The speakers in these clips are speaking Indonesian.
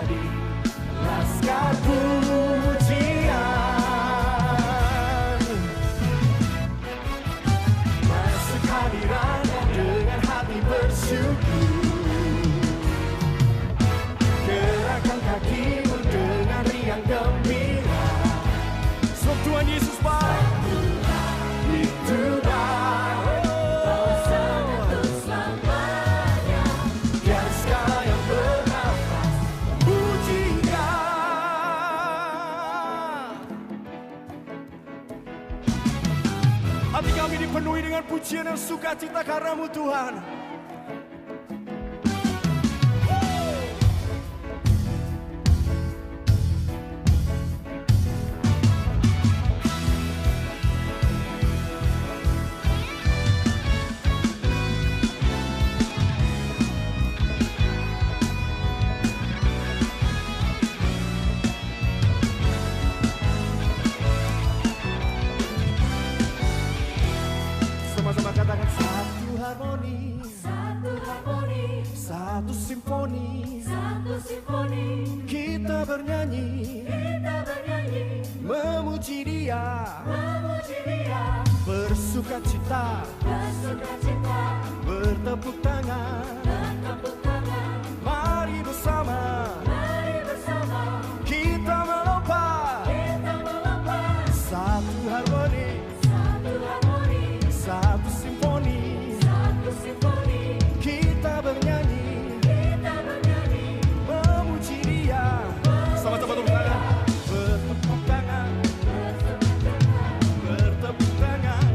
di laskar pujian. Masuk hadiratnya dengan hati bersyukur. Gerakkan kakimu dengan riang gembira. Sebab Tuhan Yesus baik, itu baik. Kuasanya untuk selamanya. Biar segala yang bernafas memuji Dia. Hati kami dipenuhi dengan pujian dan sukacita karena-Mu Tuhan. Sama-sama katakan satu harmoni, satu simfoni, kita bernyanyi, memuji Dia, bersukacita, bertepuk tangan, mari bersama, kita melompat, satu harmoni, satu simfoni, kita bernyanyi, memuji Dia. Sama-sama tepuk tangan, bertepuk tangan, bertepuk tangan,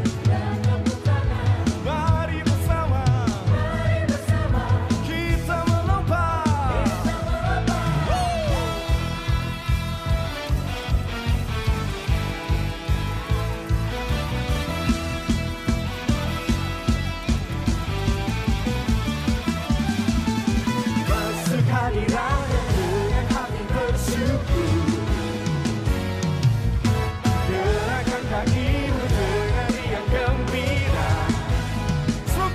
mari bersama, kita melompat. Masuk hadiratnya dengan hati bersyukur. Gerakkan kakimu dengan riang gembira. Sebab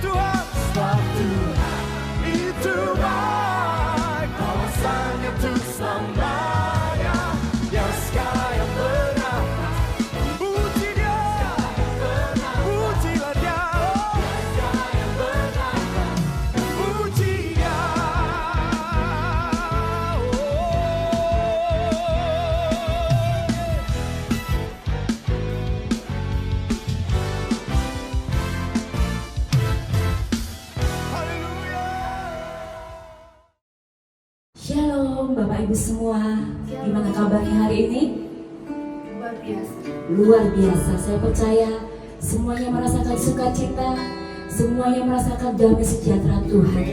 Tuhan itu baik. Kuasanya untuk selamanya. Biar segala yang bernafas puji Dia, pujilah Dia, puji Dia. Haleluya. Shalom Bapak Ibu semua, gimana kabarnya hari ini? Luar biasa. Luar biasa, saya percaya semuanya merasakan sukacita, semuanya merasakan damai sejahtera Tuhan.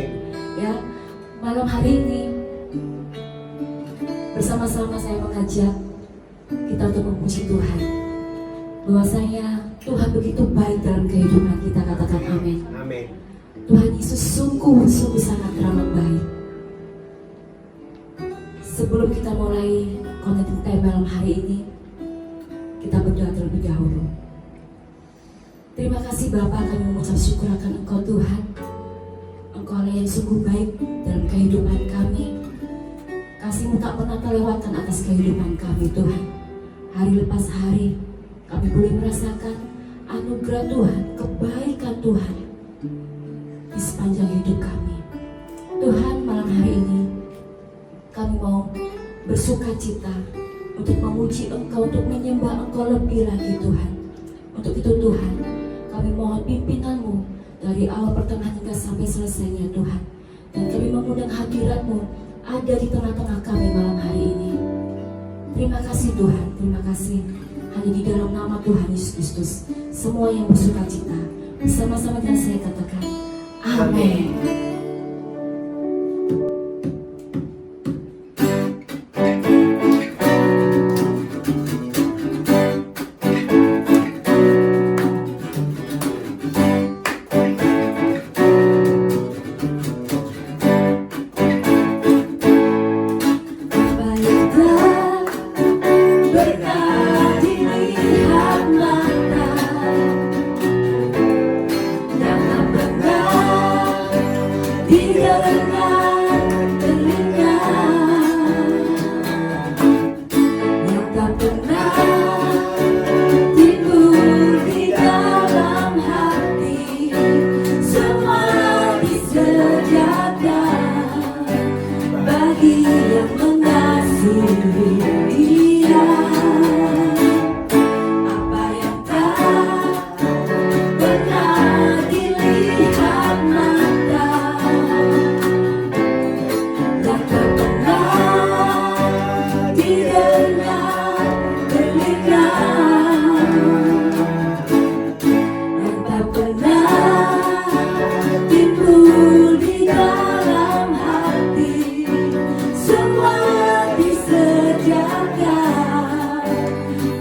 Ya, malam hari ini bersama-sama saya mengajak kita untuk memuji Tuhan. Bahwasanya Tuhan begitu baik dalam kehidupan kita, katakan amin. Amin. Tuhan Yesus sungguh-sungguh sangat teramat baik. Sebelum kita mulai connecting time malam hari ini, kita berdoa terlebih dahulu. Terima kasih Bapa, kami mengucap syukur akan Engkau Tuhan. Engkau Allah yang sungguh baik dalam kehidupan kami. Kasih-Mu tak pernah terlewatkan atas kehidupan kami Tuhan. Hari lepas hari kami boleh merasakan anugerah Tuhan, kebaikan Tuhan di sepanjang hidup kami. Tuhan, malam hari ini kami mau bersukacita untuk memuji Engkau, untuk menyembah Engkau lebih lagi Tuhan. Untuk itu Tuhan, kami mohon pimpinan-Mu dari awal pertengahan hingga sampai selesainya Tuhan. Dan kami mengundang hadirat-Mu ada di tengah-tengah kami malam hari ini. Terima kasih Tuhan, terima kasih. Hanya di dalam nama Tuhan Yesus Kristus, semua yang bersukacita bersama-sama dengan saya katakan, amin. sejahtera bagi yang mengasihi Dia. Apa yang tak pernah dilihat mata, yang tak pernah didengar telinga, yang tak pernah timbul di dalam hati, semua disediakan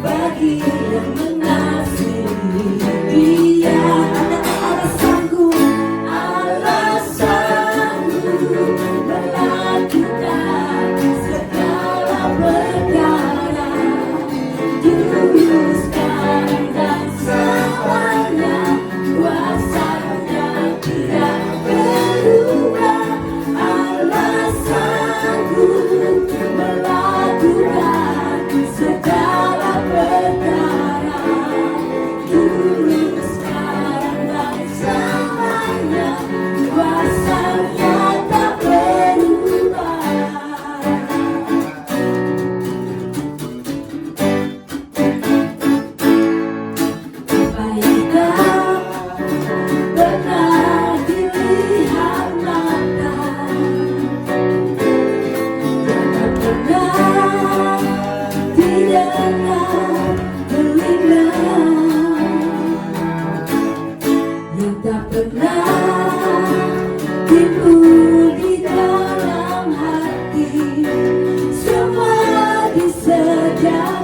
bagi yang mengasihi Dia. Allah sanggup melakukan segala perkara, dulu, sekarang, dan selamanya. Kuasa-Nya tidak berubah. Allah sanggup melakukan segala perkara, dulu, sekarang, dan selamanya. Kuasa-Nya tak berubah. Apa yang tak pernah dilihat mata, yang tak pernah didengar telinga, yang tak pernah timbul di dalam hati, semua disediakan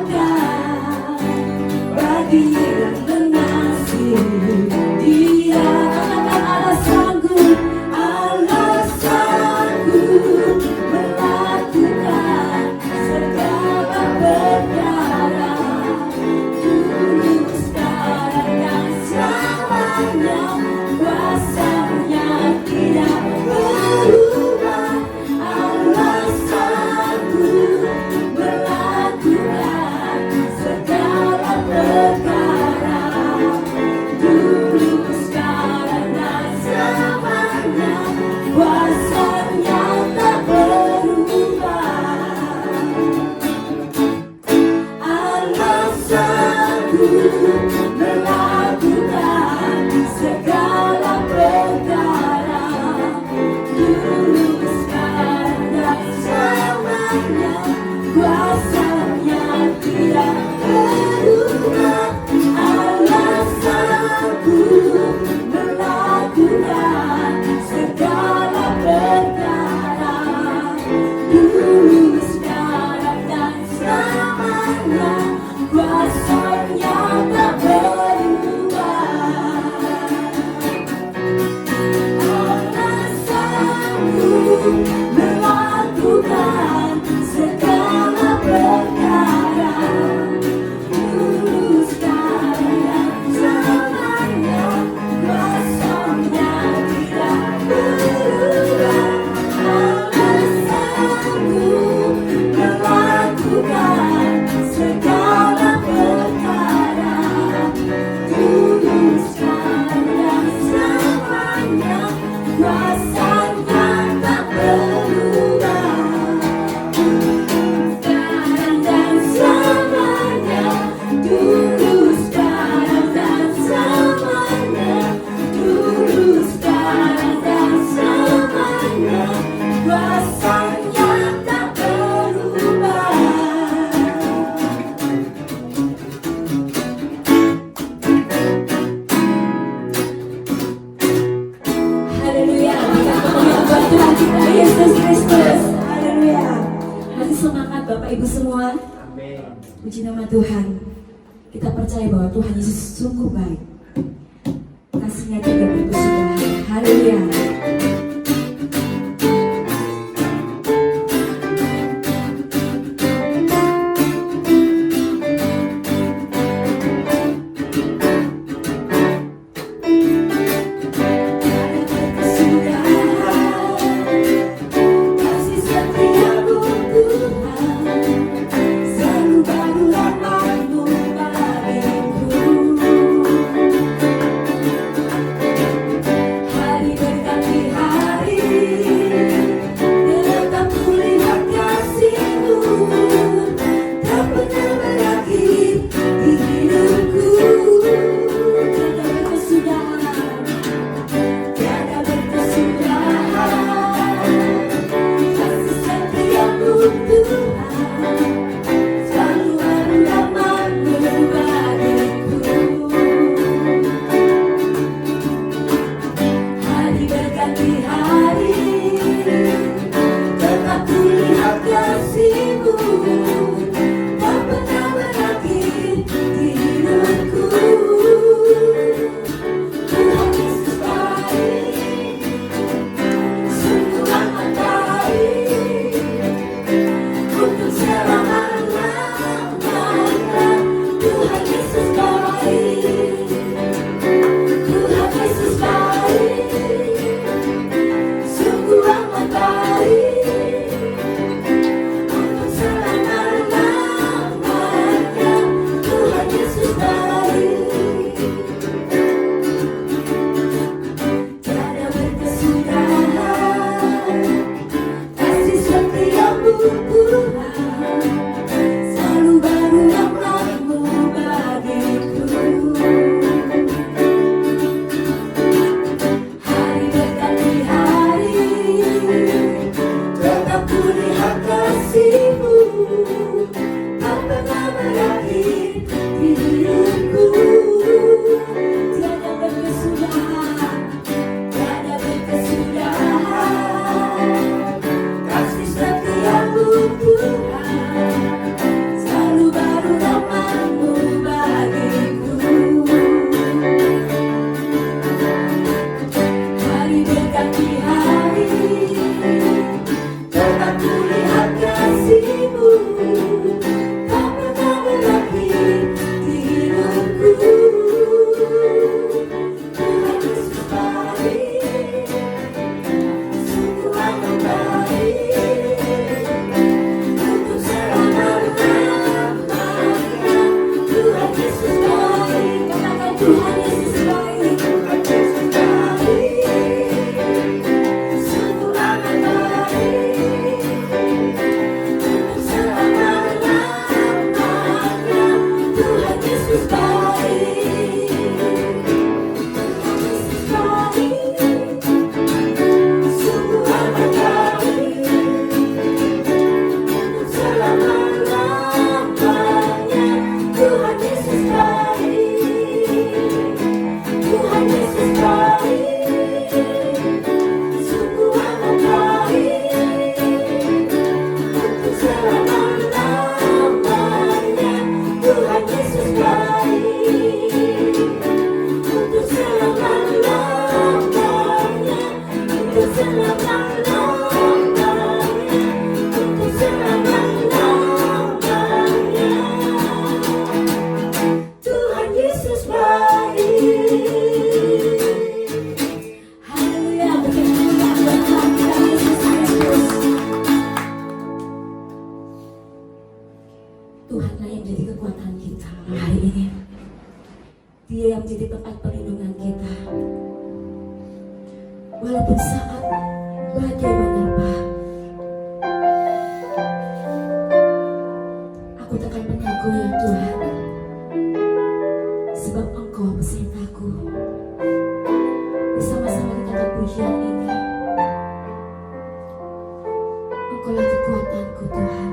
bagi yang mengasihi Dia. Allah sanggup melakukan segala perkara, dulu, sekarang, dan selamanya. Kuasa-Nya tidak berubah. Allah sanggup melakukan segala perkara, dulu, sekarang, dan selamanya. Kuasa-Nya tak berubah. Allah sanggup melakukan segala perkara, dulu, sekarang, dan selamanya. Kuasa-Nya tidak berubah. Allah sanggup melakukan segala perkara, dulu, sekarang, dan selamanya. Kuasa-Nya tak berubah. Allah sanggup melakukan segala perkara, dulu, sekarang, dan selamanya. Kuasa-Nya tidak berubah. Allah sanggup melakukan segala perkara, dulu, sekarang, dan selamanya. Kuasa-Nya tak berubah. Sekarang dan selamanya, dulu, sekarang, dan selamanya, dulu, sekarang, dan selamanya. Kuasa-Nya tak berubah. Haleluya, kita memuliakan Tuhan kita Yesus Kristus. Haleluya. Masih semangat Bapak Ibu semua. Puji nama Tuhan. Kita percaya bahwa Tuhan Yesus sungguh baik. Kasih-Nya tidak berkesudahan. Haleluya. Kasih setiamu Tuhan, selalu baru rahmat-Mu bagiku. Hari berkat Dia yang menjadi tempat perlindungan kita. Walaupun saat badai menerpa, aku takkan pernah goyah Tuhan, sebab Engkau pesertaku. Bersama-sama kita akan pujian ini. Engkaulah kekuatanku Tuhan.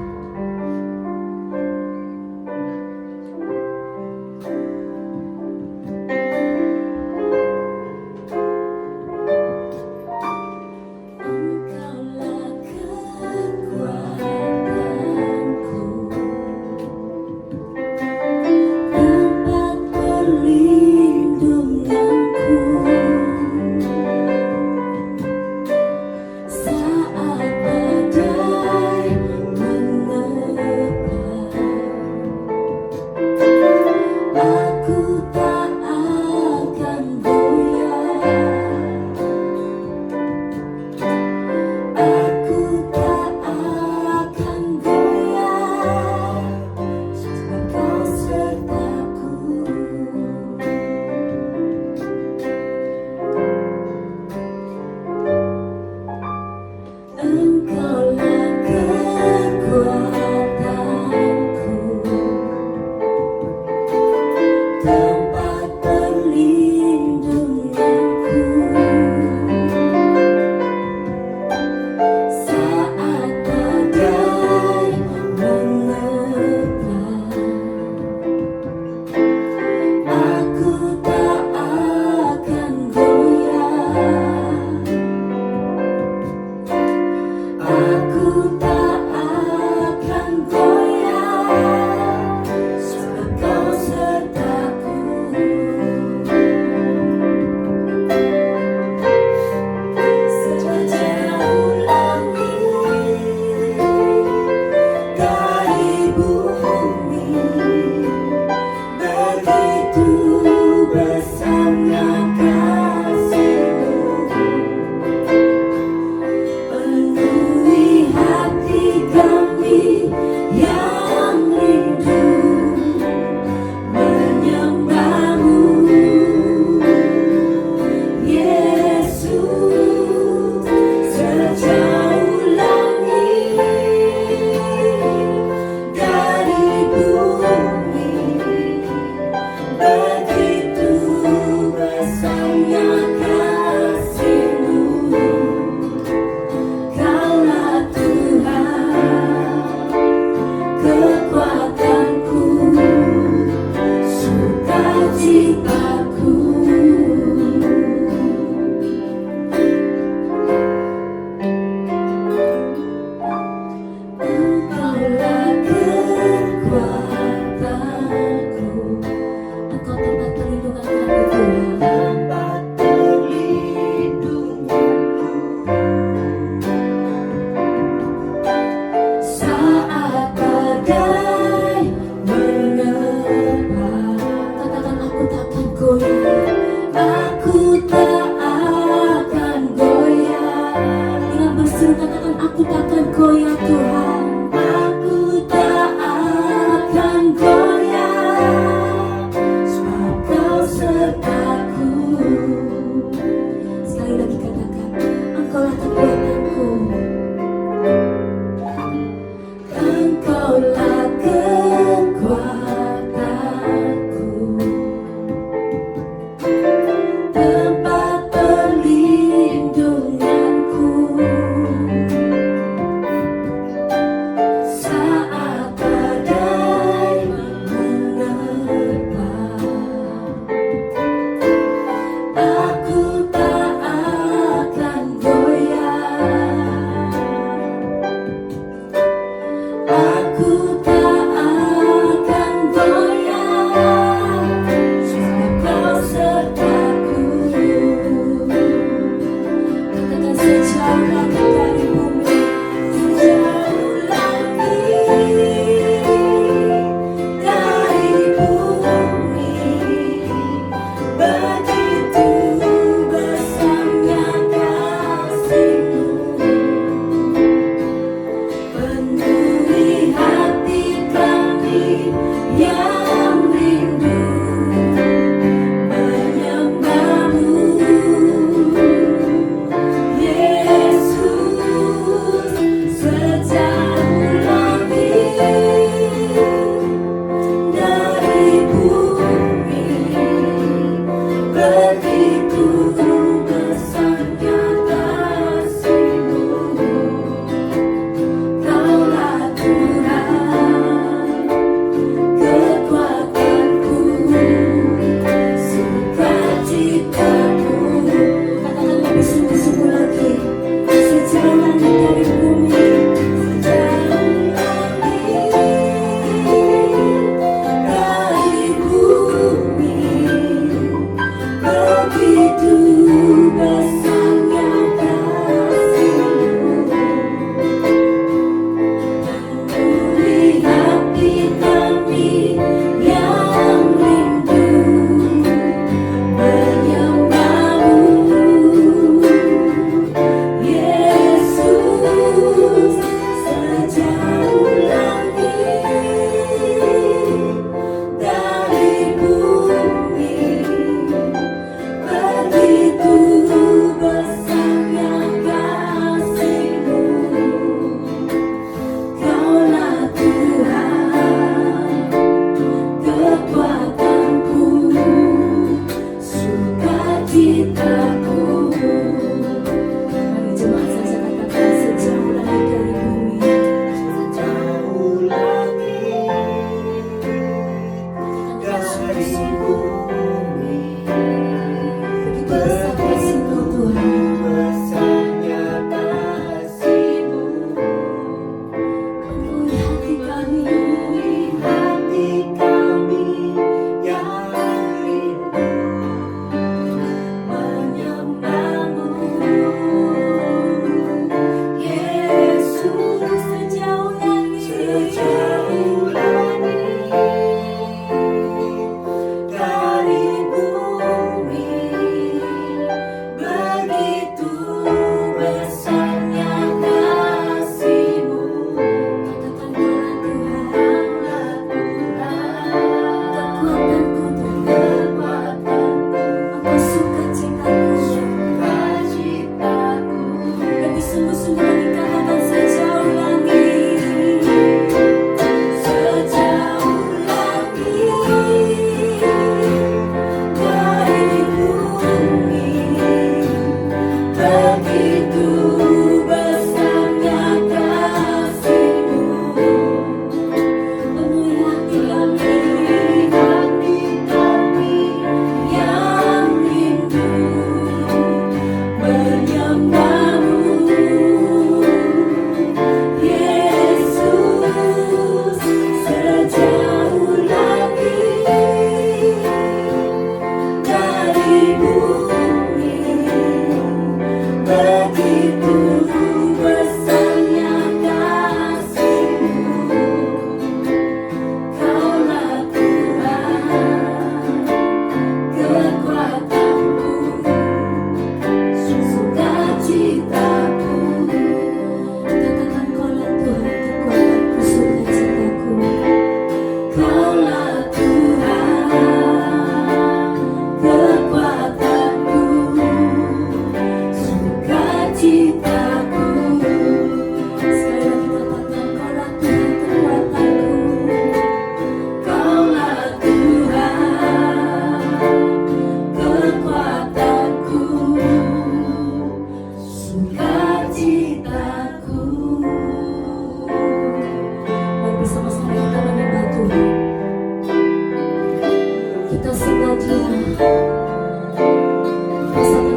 Rasakan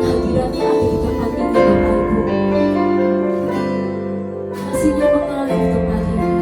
hadiratnya ada di tempat ini Bapak Ibu. Kasihnya mengalir di tempat ini.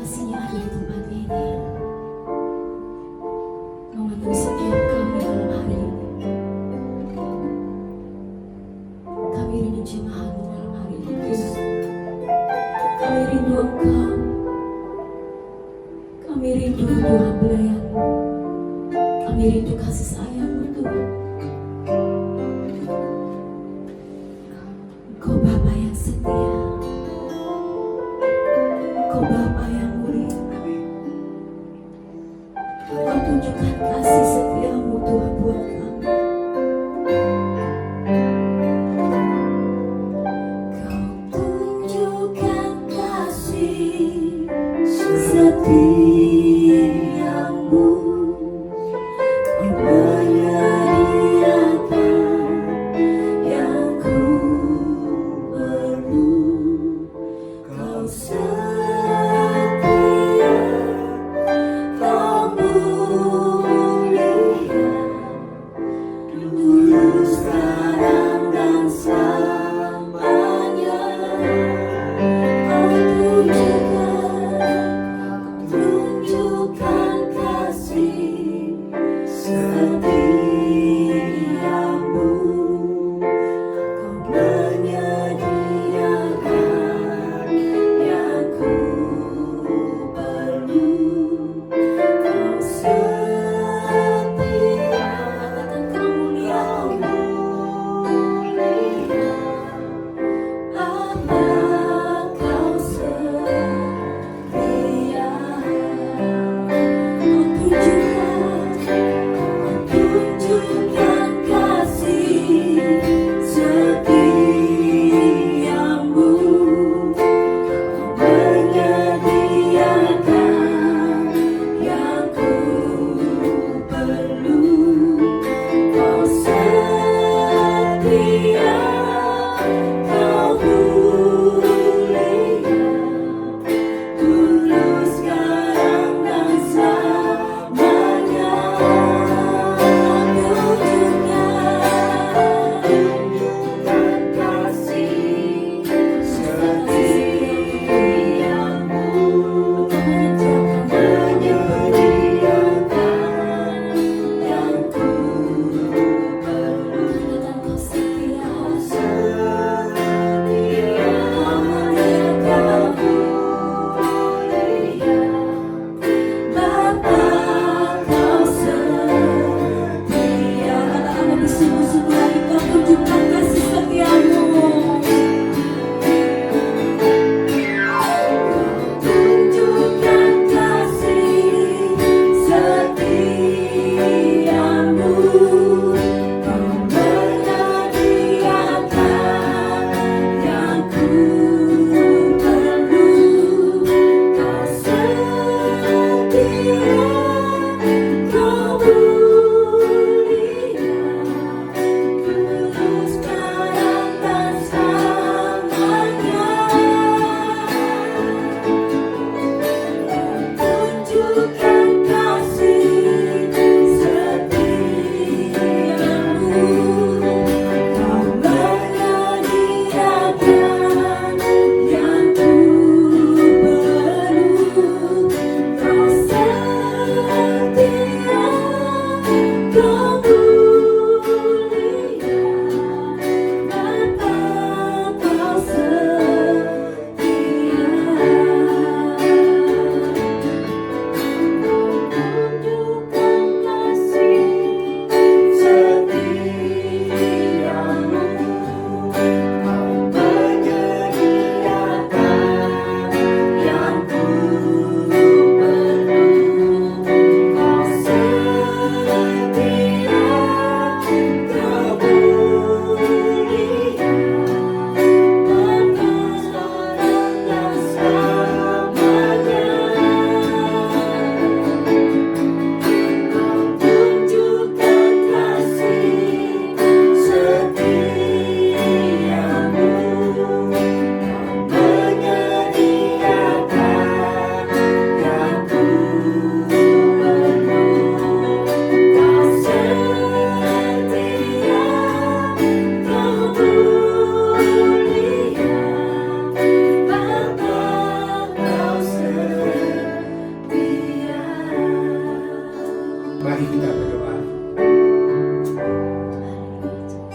Kasihnya ada di tempat ini, memenuhi setiap kami dalam hari ini. Kami rindu jemaat-Mu dalam hari ini, Tuhan. Kami rindu Engkau. Kami rindu Tuhan pelayan-Mu. Kami rindu kasih sayang-Mu, Tuhan. Engkau Bapa yang setia. Engkau Bapa yang mulia. Engkau tunjukkan kasih setia-Mu Tuhan buat kami. Kau tunjukkan kasih setia-Mu. Kau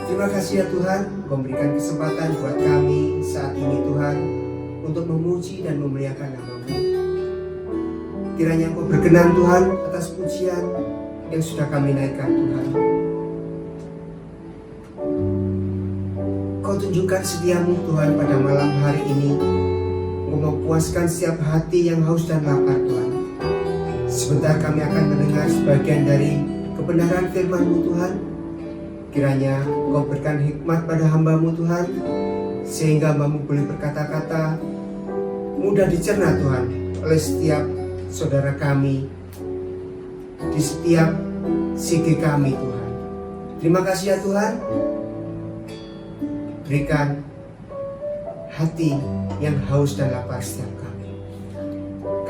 Terima kasih ya Tuhan, memberikan kesempatan buat kami saat ini Tuhan untuk memuji dan memuliakan nama-Mu. Kiranya Engkau berkenan Tuhan atas pujian yang sudah kami naikkan Tuhan. Kau tunjukkan setiamu Tuhan pada malam hari ini, memuaskan setiap hati yang haus dan lapar Tuhan. Sebentar kami akan mendengar sebagian dari kebenaran firman-Mu Tuhan. Kiranya Engkau berikan hikmat pada hamba-Mu Tuhan, sehingga hamba-Mu boleh berkata-kata mudah dicerna Tuhan oleh setiap saudara kami, di setiap sigi kami Tuhan. Terima kasih ya Tuhan, berikan hati yang haus dan lapar setiap kami.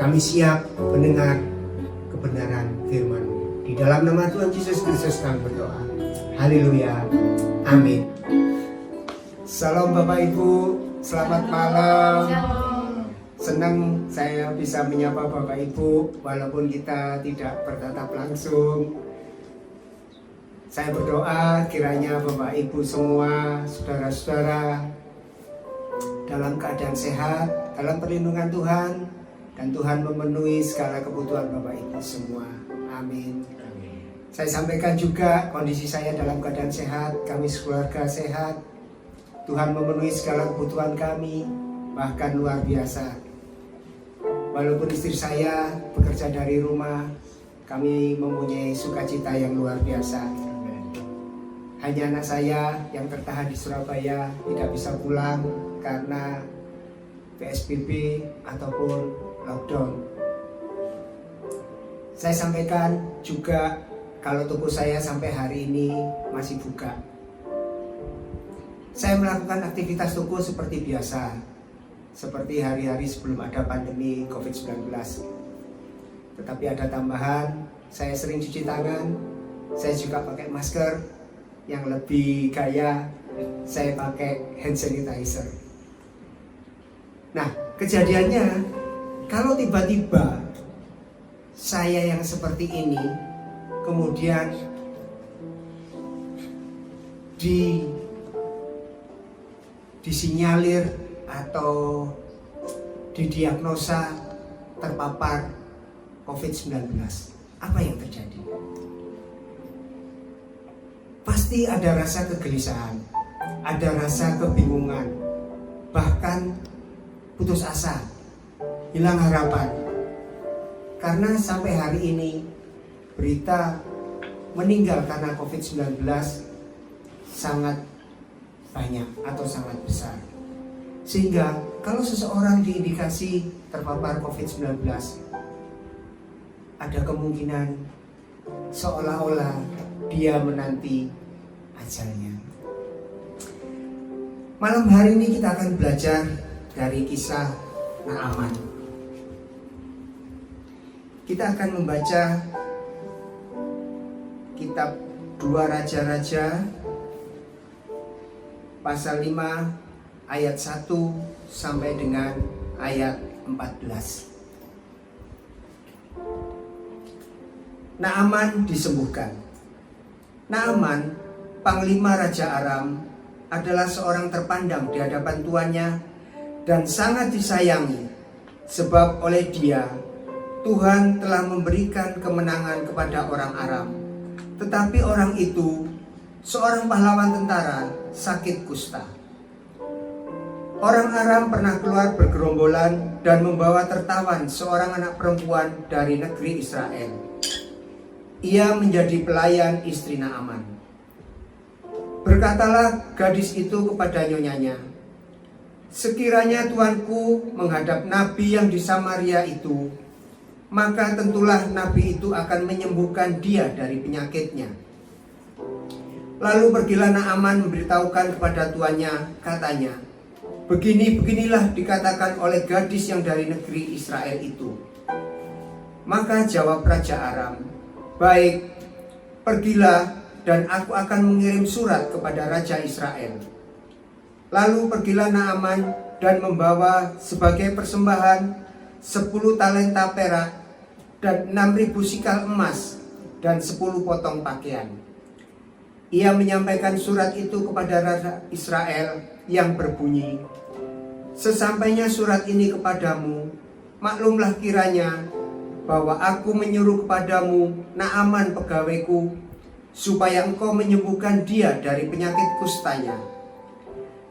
Kami siap mendengar kebenaran firman-Mu. Di dalam nama Tuhan Yesus Kristus kami berdoa. Haleluya. Amin. Salam Bapak Ibu, selamat malam. Senang saya bisa menyapa Bapak Ibu walaupun kita tidak bertatap langsung. Saya berdoa kiranya Bapak Ibu semua, saudara-saudara dalam keadaan sehat, dalam perlindungan Tuhan, dan Tuhan memenuhi segala kebutuhan Bapak Ibu semua. Amin. Saya sampaikan juga kondisi saya dalam keadaan sehat, kami sekeluarga sehat. Tuhan memenuhi segala kebutuhan kami, bahkan luar biasa. Walaupun istri saya bekerja dari rumah, kami mempunyai sukacita yang luar biasa. Hanya anak saya yang tertahan di Surabaya tidak bisa pulang karena PSBB ataupun lockdown. Saya sampaikan juga kalau toko saya sampai hari ini masih buka. Saya melakukan aktivitas toko seperti biasa, seperti hari-hari sebelum ada pandemi COVID-19. Tetapi ada tambahan, saya sering cuci tangan, saya juga pakai masker. Yang lebih gaya, saya pakai hand sanitizer. Nah, kejadiannya, kalau tiba-tiba saya yang seperti ini kemudian disinyalir atau didiagnosa terpapar COVID-19, apa yang terjadi? Pasti ada rasa kegelisahan, ada rasa kebingungan, bahkan putus asa, hilang harapan. Karena sampai hari ini berita meninggal karena COVID-19 sangat banyak atau sangat besar. Sehingga kalau seseorang diindikasi terpapar COVID-19, ada kemungkinan seolah-olah dia menanti ajalnya. Malam hari ini kita akan belajar dari kisah Naaman. Kita akan membaca kitab 2 Raja-Raja pasal 5 ayat 1 sampai dengan ayat 14. Naaman disembuhkan. Naaman, panglima Raja Aram, adalah seorang terpandang di hadapan tuannya dan sangat disayangi, sebab oleh dia Tuhan telah memberikan kemenangan kepada orang Aram. Tetapi orang itu, seorang pahlawan tentara, sakit kusta. Orang Aram pernah keluar bergerombolan dan membawa tertawan seorang anak perempuan dari negeri Israel. Ia menjadi pelayan istri Naaman. Berkatalah gadis itu kepada nyonyanya, "Sekiranya tuanku menghadap nabi yang di Samaria itu, maka tentulah nabi itu akan menyembuhkan dia dari penyakitnya." Lalu pergilah Naaman memberitahukan kepada tuannya, katanya, "Begini-beginilah dikatakan oleh gadis yang dari negeri Israel itu." Maka jawab Raja Aram, "Baik, pergilah dan aku akan mengirim surat kepada Raja Israel." Lalu pergilah Naaman dan membawa sebagai persembahan 10 talenta perak dan 6.000 sikal emas dan 10 potong pakaian. ia menyampaikan surat itu kepada raja Israel yang berbunyi, "Sesampainya surat ini kepadamu, maklumlah kiranya bahwa aku menyuruh kepadamu Naaman pegawaiku, supaya engkau menyembuhkan dia dari penyakit kustanya."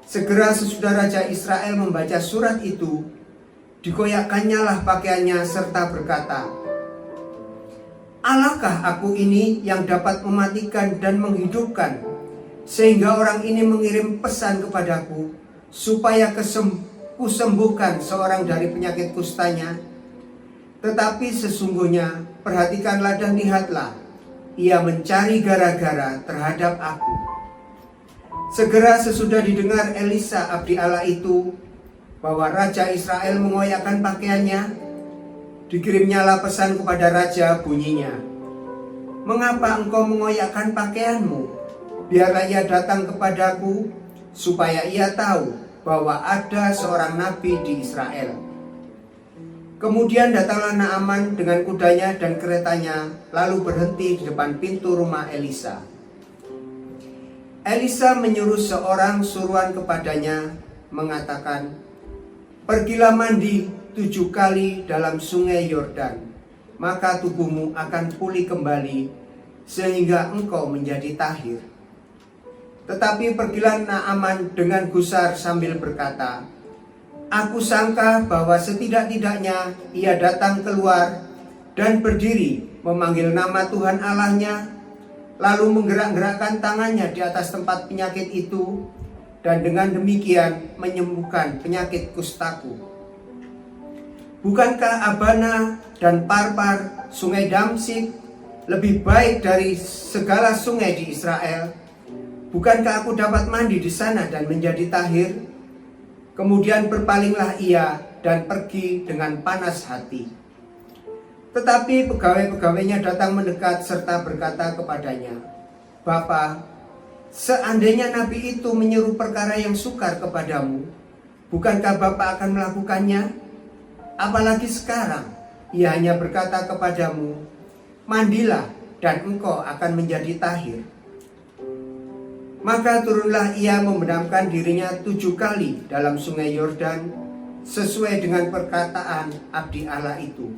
Segera sesudah Raja Israel membaca surat itu, dikoyakkannya lah pakaiannya serta berkata, "Allahkah aku ini yang dapat mematikan dan menghidupkan, sehingga orang ini mengirim pesan kepadaku supaya kusembuhkan seorang dari penyakit kustanya? Tetapi sesungguhnya perhatikanlah dan lihatlah, ia mencari gara-gara terhadap aku." Segera sesudah didengar Elisa abdi Allah itu bahwa Raja Israel mengoyakkan pakaiannya, dikirimnyalah pesan kepada raja, bunyinya, "Mengapa engkau mengoyakkan pakaianmu? Biarlah ia datang kepadaku, supaya ia tahu bahwa ada seorang nabi di Israel." Kemudian datanglah Naaman dengan kudanya dan keretanya, lalu berhenti di depan pintu rumah Elisa. Elisa menyuruh seorang suruhan kepadanya, mengatakan, "Pergilah mandi 7 kali dalam sungai Yordan, maka tubuhmu akan pulih kembali, sehingga engkau menjadi tahir." Tetapi pergilah Naaman dengan gusar sambil berkata, "Aku sangka bahwa setidak-tidaknya ia datang keluar dan berdiri memanggil nama Tuhan Allahnya, lalu menggerak-gerakkan tangannya di atas tempat penyakit itu, dan dengan demikian menyembuhkan penyakit kustaku. Bukankah Abana dan Parpar, sungai Damsik, lebih baik dari segala sungai di Israel? Bukankah aku dapat mandi di sana dan menjadi tahir?" Kemudian berpalinglah ia dan pergi dengan panas hati. Tetapi pegawai-pegawainya datang mendekat serta berkata kepadanya, "Bapa, seandainya nabi itu menyeru perkara yang sukar kepadamu, bukankah Bapa akan melakukannya? Apalagi sekarang ia hanya berkata kepadamu, 'Mandilah dan engkau akan menjadi tahir.'" Maka turunlah ia membenamkan dirinya 7 kali dalam sungai Yordan, sesuai dengan perkataan abdi Allah itu.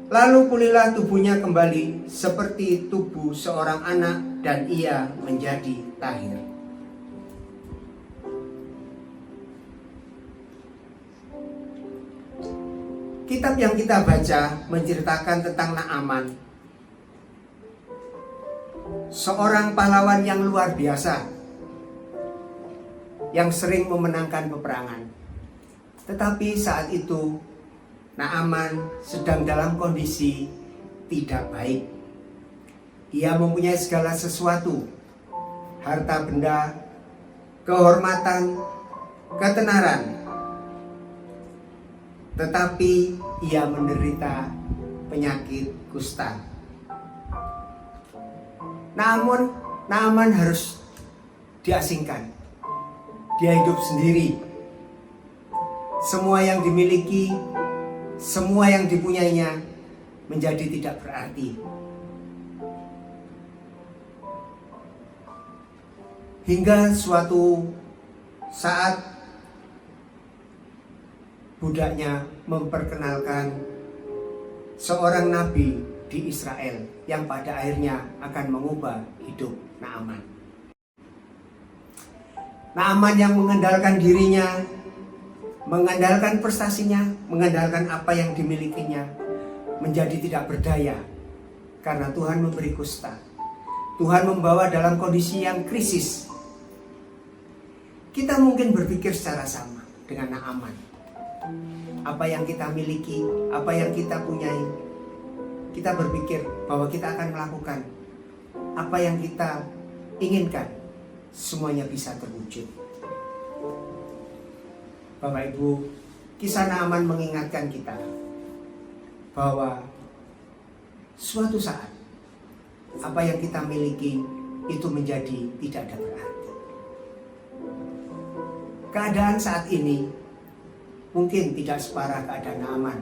Lalu pulihlah tubuhnya kembali seperti tubuh seorang anak, dan ia menjadi tahir. Kitab yang kita baca menceritakan tentang Naaman, seorang pahlawan yang luar biasa, yang sering memenangkan peperangan. Tetapi saat itu Naaman sedang dalam kondisi tidak baik. Ia mempunyai segala sesuatu, harta benda, kehormatan, ketenaran. Tetapi ia menderita penyakit kusta. Namun Naaman harus diasingkan. Dia hidup sendiri. Semua yang dimiliki, semua yang dipunyainya menjadi tidak berarti. Hingga suatu saat budaknya memperkenalkan seorang nabi di Israel yang pada akhirnya akan mengubah hidup Naaman. Naaman yang mengandalkan dirinya, mengandalkan prestasinya, mengandalkan apa yang dimilikinya, menjadi tidak berdaya karena Tuhan memberi kusta. Tuhan membawa dalam kondisi yang krisis. Kita mungkin berpikir secara sama dengan Naaman. Apa yang kita miliki, apa yang kita punyai, kita berpikir bahwa kita akan melakukan apa yang kita inginkan, semuanya bisa terwujud. Bapak Ibu, kisah Naaman mengingatkan kita bahwa suatu saat apa yang kita miliki itu menjadi tidak ada berarti. Keadaan saat ini mungkin tidak separah keadaan Naaman,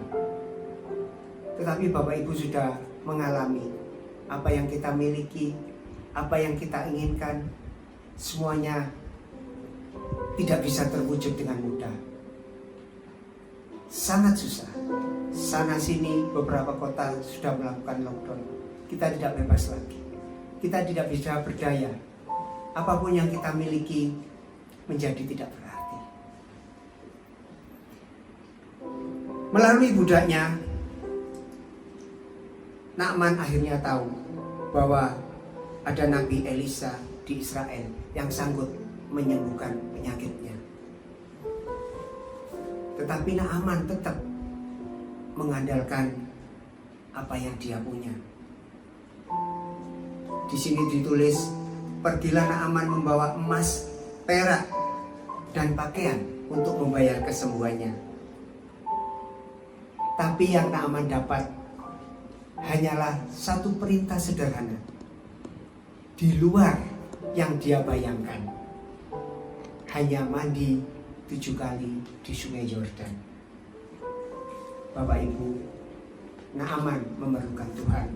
tetapi Bapak Ibu sudah mengalami apa yang kita miliki, apa yang kita inginkan, semuanya tidak bisa terwujud dengan mudah. Sangat susah. Sana sini beberapa kota sudah melakukan lockdown. Kita tidak bebas lagi. Kita tidak bisa berdaya. Apapun yang kita miliki menjadi tidak berarti. Melalui budaknya, Naaman akhirnya tahu bahwa ada Nabi Elisa di Israel yang sanggup menyembuhkan penyakitnya. Tetapi Naaman tetap mengandalkan apa yang dia punya. Di sini ditulis, pergilah Naaman membawa emas, perak, dan pakaian untuk membayar kesembuhannya. Tapi yang Naaman dapat hanyalah satu perintah sederhana, di luar yang dia bayangkan. Hanya mandi 7 kali di Sungai Yordan. Bapak Ibu, Naaman memerlukan Tuhan.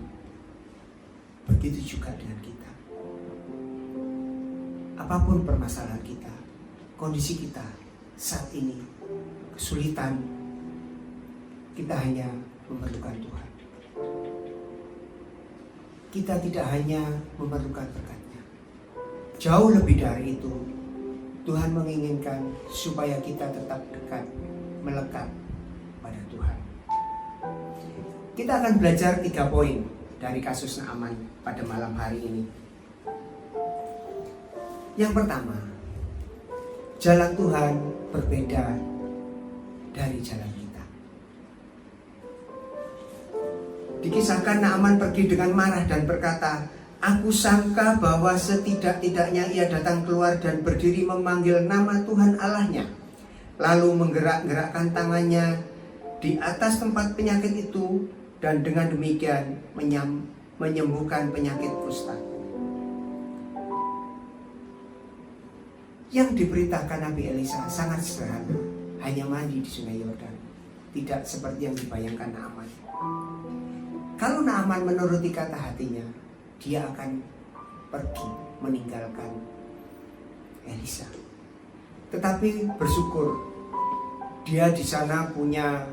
Begitu juga dengan kita. Apapun permasalahan kita, kondisi kita saat ini, kesulitan, kita hanya memerlukan Tuhan. Kita tidak hanya memerlukan berkat-Nya. Jauh lebih dari itu, Tuhan menginginkan supaya kita tetap dekat, melekat pada Tuhan. Kita akan belajar 3 poin dari kasus Naaman pada malam hari ini. Yang pertama, jalan Tuhan berbeda dari jalan kita. Dikisahkan Naaman pergi dengan marah dan berkata, "Aku sangka bahwa setidak-tidaknya ia datang keluar dan berdiri memanggil nama Tuhan Allahnya, lalu menggerak-gerakkan tangannya di atas tempat penyakit itu, dan dengan demikian menyembuhkan penyakit kusta." Yang diberitakan Nabi Elisa sangat sederhana, hanya mandi di Sungai Yordan, tidak seperti yang dibayangkan Naaman. Kalau Naaman menuruti kata hatinya, dia akan pergi meninggalkan Elisa. Tetapi bersyukur, dia di sana punya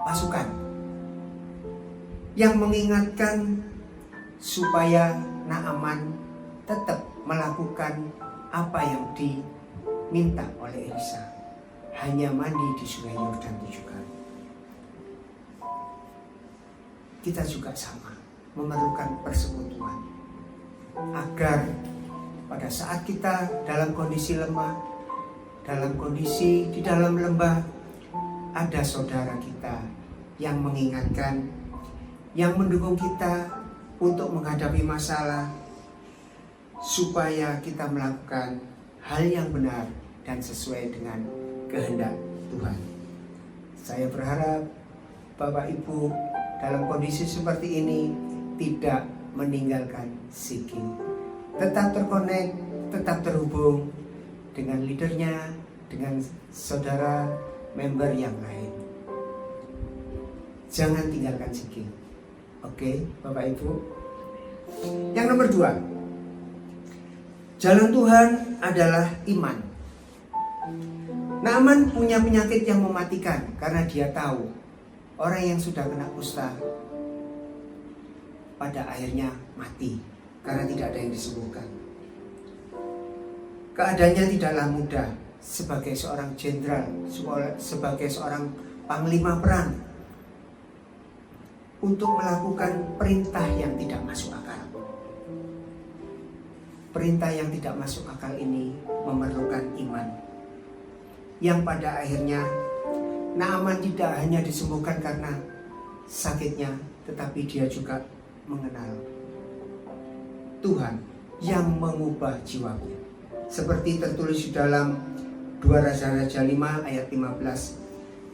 pasukan yang mengingatkan supaya Naaman tetap melakukan apa yang diminta oleh Elisa, hanya mandi di Sungai Yordan 7 kali. Kita juga sama, memerlukan persekutuan, agar pada saat kita dalam kondisi lemah, dalam kondisi di dalam lembah, ada saudara kita yang mengingatkan, yang mendukung kita untuk menghadapi masalah, supaya kita melakukan hal yang benar dan sesuai dengan kehendak Tuhan. Saya berharap Bapak Ibu dalam kondisi seperti ini tidak meninggalkan Seeking. Tetap terkonek, tetap terhubung dengan leadernya, dengan saudara member yang lain. Jangan tinggalkan Seeking. Oke, Bapak Ibu. Yang nomor 2, jalan Tuhan adalah iman. Naaman punya penyakit yang mematikan karena dia tahu orang yang sudah kena kusta pada akhirnya mati karena tidak ada yang disembuhkan. Keadaannya tidaklah mudah sebagai seorang jenderal, sebagai seorang panglima perang, untuk melakukan perintah yang tidak masuk akal. Perintah yang tidak masuk akal ini memerlukan iman, yang pada akhirnya Naaman tidak hanya disembuhkan karena sakitnya, tetapi dia juga mengenal Tuhan yang mengubah jiwanya. Seperti tertulis di dalam 2 Raja-Raja 5 ayat 15.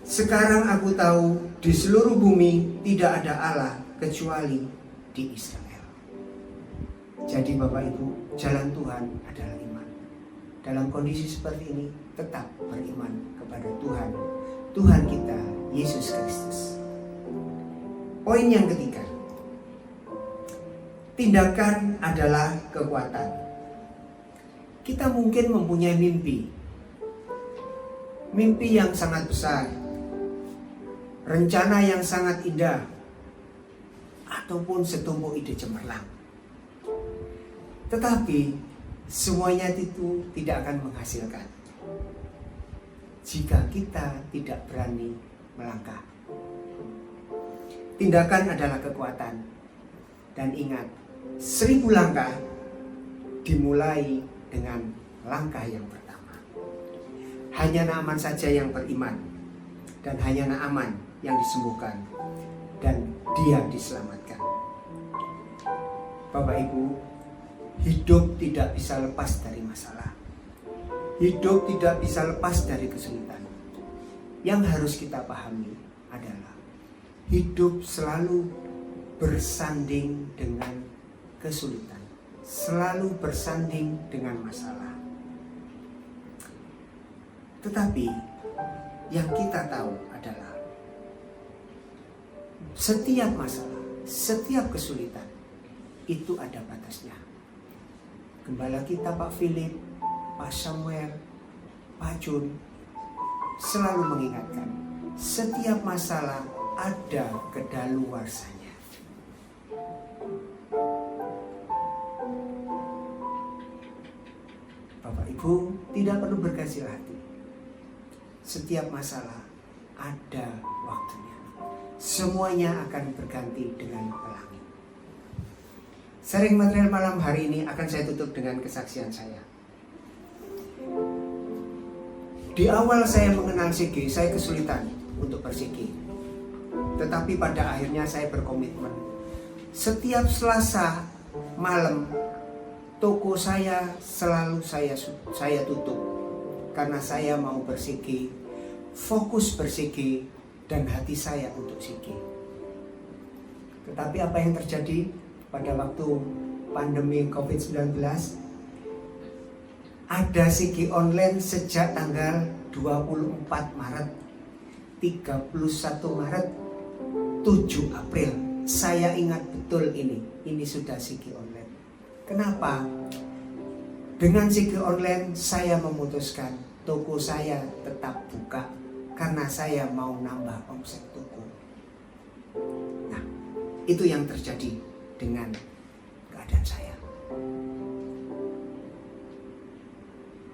"Sekarang aku tahu di seluruh bumi tidak ada Allah kecuali di Israel." Jadi Bapak Ibu, jalan Tuhan adalah iman. Dalam kondisi seperti ini, tetap beriman kepada Tuhan, Tuhan kita, Yesus Kristus. Poin yang ketiga, Tindakan adalah kekuatan. Kita mungkin mempunyai mimpi yang sangat besar, rencana yang sangat indah, ataupun setumpuk ide cemerlang. Tetapi semuanya itu tidak akan menghasilkan jika kita tidak berani melangkah. Tindakan adalah kekuatan. Dan ingat, 1000 langkah dimulai dengan langkah yang pertama. Hanya Naaman saja yang beriman, dan hanya Naaman yang disembuhkan, dan dia diselamatkan. Bapak Ibu, hidup tidak bisa lepas dari masalah. Hidup tidak bisa lepas dari kesulitan. Yang harus kita pahami adalah hidup selalu bersanding dengan kesulitan, selalu bersanding dengan masalah. Tetapi yang kita tahu adalah setiap masalah, setiap kesulitan itu ada batasnya. Gembala kita Pak Philip, Pak Samuel, Pak Jun selalu mengingatkan, setiap masalah ada kedaluarsanya. Bapak Ibu tidak perlu berkecil hati. Setiap masalah ada waktunya. Semuanya akan berganti dengan pelangi. Sharing material malam hari ini akan saya tutup dengan kesaksian saya. Di awal saya mengenal CG, saya kesulitan untuk bersigi. Tetapi pada akhirnya saya berkomitmen. Setiap Selasa malam toko saya selalu saya tutup karena saya mau bersigi, fokus bersigi dan hati saya untuk sigi. Tetapi apa yang terjadi pada waktu pandemi COVID-19? Ada sigi online sejak tanggal 24 Maret, 31 Maret, 7 April. Saya ingat betul ini sudah sigi online. Kenapa? Dengan sigi online saya memutuskan toko saya tetap buka karena saya mau nambah omset toko. Nah, itu yang terjadi dengan keadaan saya.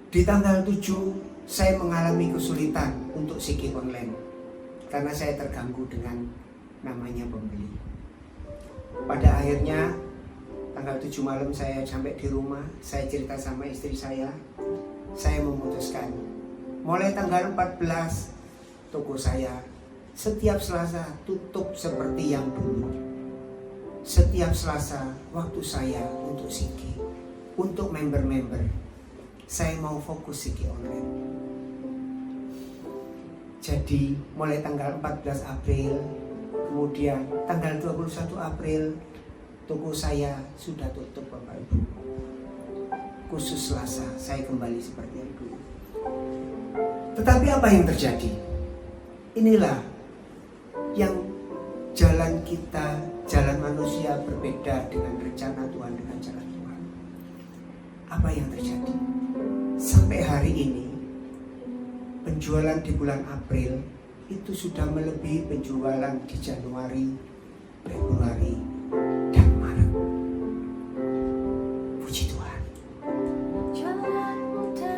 Di tanggal 7 saya mengalami kesulitan untuk sigi online karena saya terganggu dengan namanya pembeli. Pada akhirnya tanggal 7 malam saya sampai di rumah, saya cerita sama istri saya memutuskan mulai tanggal 14 toko saya setiap Selasa tutup seperti yang dulu. Setiap Selasa waktu saya untuk sigi, untuk member-member, saya mau fokus sigi online. Jadi mulai tanggal 14 April, kemudian tanggal 21 April toko saya sudah tutup Bapak Ibu. Khusus Selasa saya kembali seperti yang dulu. Tetapi apa yang terjadi? Inilah yang jalan kita, jalan manusia berbeda dengan rencana Tuhan, dengan jalan Tuhan. Apa yang terjadi? Sampai hari ini penjualan di bulan April itu sudah melebihi penjualan di Januari, Februari, dan Maret. Puji Tuhan.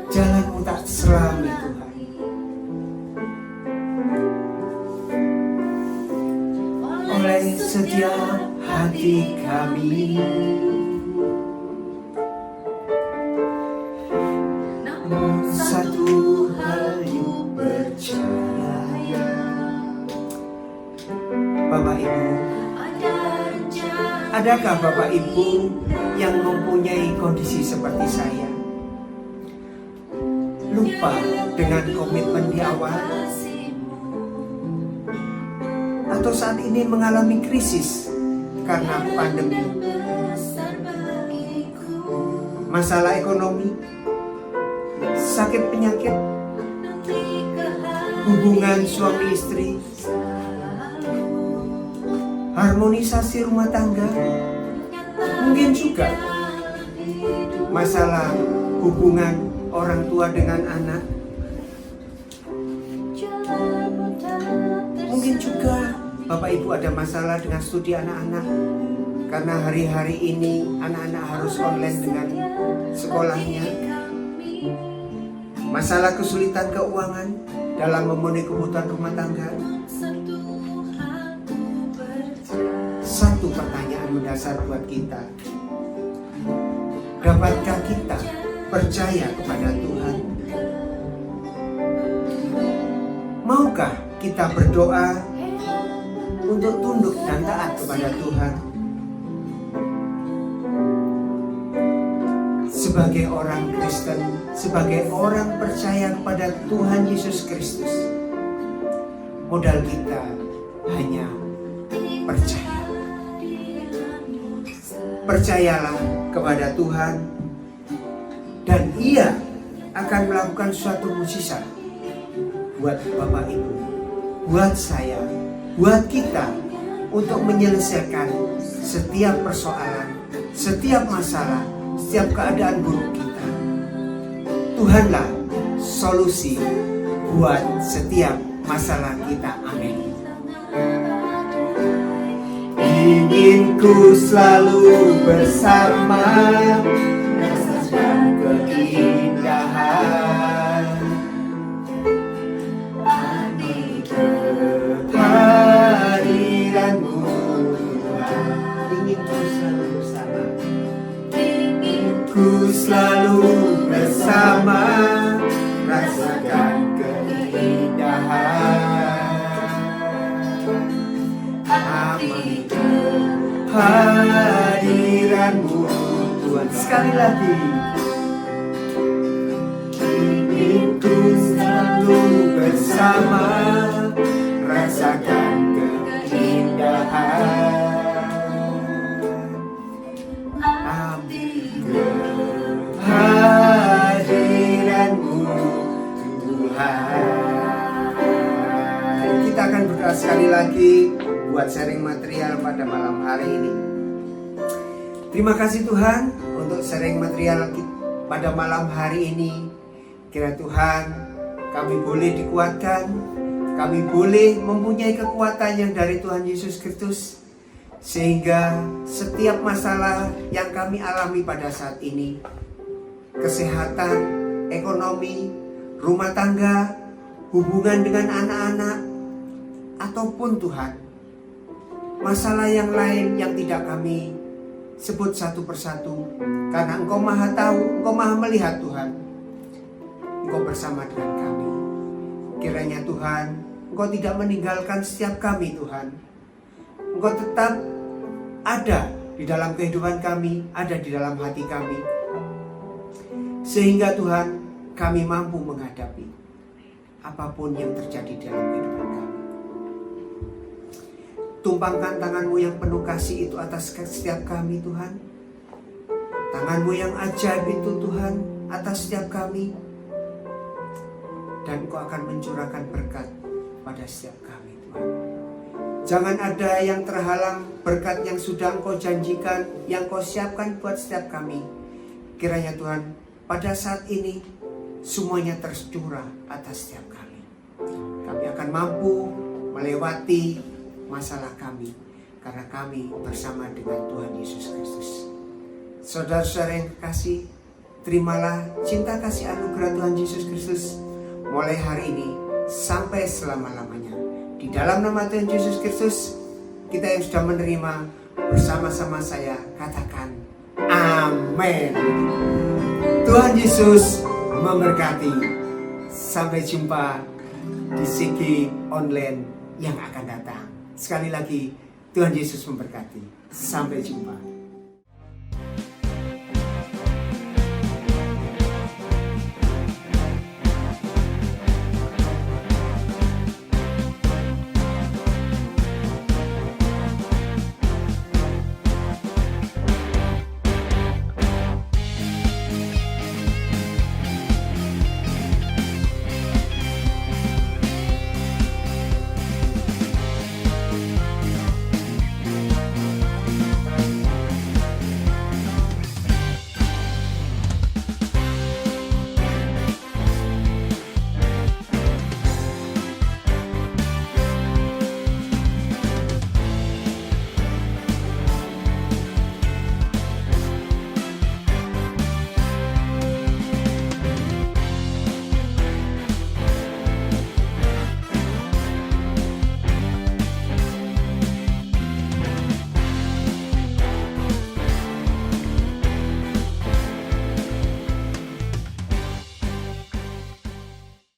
Jalanmu tak seram ya Tuhan. Oleh setiap hati kami, namun satu hal yuk percaya. Bapak Ibu, adakah Bapak Ibu yang mempunyai kondisi seperti saya? Lupa dengan komitmen di awal? Atau saat ini mengalami krisis karena pandemi? Masalah ekonomi? Sakit penyakit? Hubungan suami istri? Harmonisasi rumah tangga? Mungkin juga masalah hubungan orang tua dengan anak. Mungkin juga Bapak Ibu ada masalah dengan studi anak-anak. Karena hari-hari ini anak-anak harus online dengan sekolahnya. Masalah kesulitan keuangan dalam memenuhi kebutuhan rumah tangga. Satu pertanyaan mendasar buat kita. Dapatkah kita percaya kepada Tuhan? Maukah kita berdoa untuk tunduk dan taat kepada Tuhan? Sebagai orang Kristen, sebagai orang percaya kepada Tuhan Yesus Kristus, modal kita hanya percaya. Percayalah kepada Tuhan dan Ia akan melakukan suatu mukjizat buat Bapak Ibu, buat saya, buat kita untuk menyelesaikan setiap persoalan, setiap masalah, setiap keadaan buruk kita. Tuhanlah solusi buat setiap masalah kita. Amin. Inginku selalu bersama, rasakan keindahan kehadiranmu Tuhan. Inginku selalu bersama, inginku selalu bersama, rasakan keindahan hadiranmu Tuhan. Sekali lagi, inginku selalu bersama, rasakan keindahan hadiranmu Tuhan. Kita akan berdoa sekali lagi buat sharing material pada malam hari ini. Terima kasih Tuhan untuk sharing material pada malam hari ini. Kiranya Tuhan, kami boleh dikuatkan, kami boleh mempunyai kekuatan yang dari Tuhan Yesus Kristus, sehingga setiap masalah yang kami alami pada saat ini, kesehatan, ekonomi, rumah tangga, hubungan dengan anak-anak, ataupun Tuhan, masalah yang lain yang tidak kami sebut satu persatu, karena Engkau maha tahu, Engkau maha melihat Tuhan. Engkau bersama dengan kami. Kiranya Tuhan, Engkau tidak meninggalkan setiap kami Tuhan. Engkau tetap ada di dalam kehidupan kami, ada di dalam hati kami. Sehingga Tuhan, kami mampu menghadapi apapun yang terjadi dalam kehidupan kami. Tumpangkan tangan-Mu yang penuh kasih itu atas setiap kami Tuhan. Tangan-Mu yang ajaib itu Tuhan atas setiap kami. Dan Engkau akan mencurahkan berkat pada setiap kami Tuhan. Jangan ada yang terhalang berkat yang sudah Engkau janjikan, yang Engkau siapkan buat setiap kami. Kiranya Tuhan, pada saat ini semuanya tercurah atas setiap kami. Kami akan mampu melewati masalah kami, karena kami bersama dengan Tuhan Yesus Kristus. Saudara-saudara yang kekasih, terimalah cinta kasih anugerah Tuhan Yesus Kristus mulai hari ini sampai selama-lamanya. Di dalam nama Tuhan Yesus Kristus, kita yang sudah menerima bersama-sama saya katakan amin. Tuhan Yesus memberkati. Sampai jumpa di segi online yang akan datang. Sekali lagi, Tuhan Yesus memberkati. Sampai jumpa.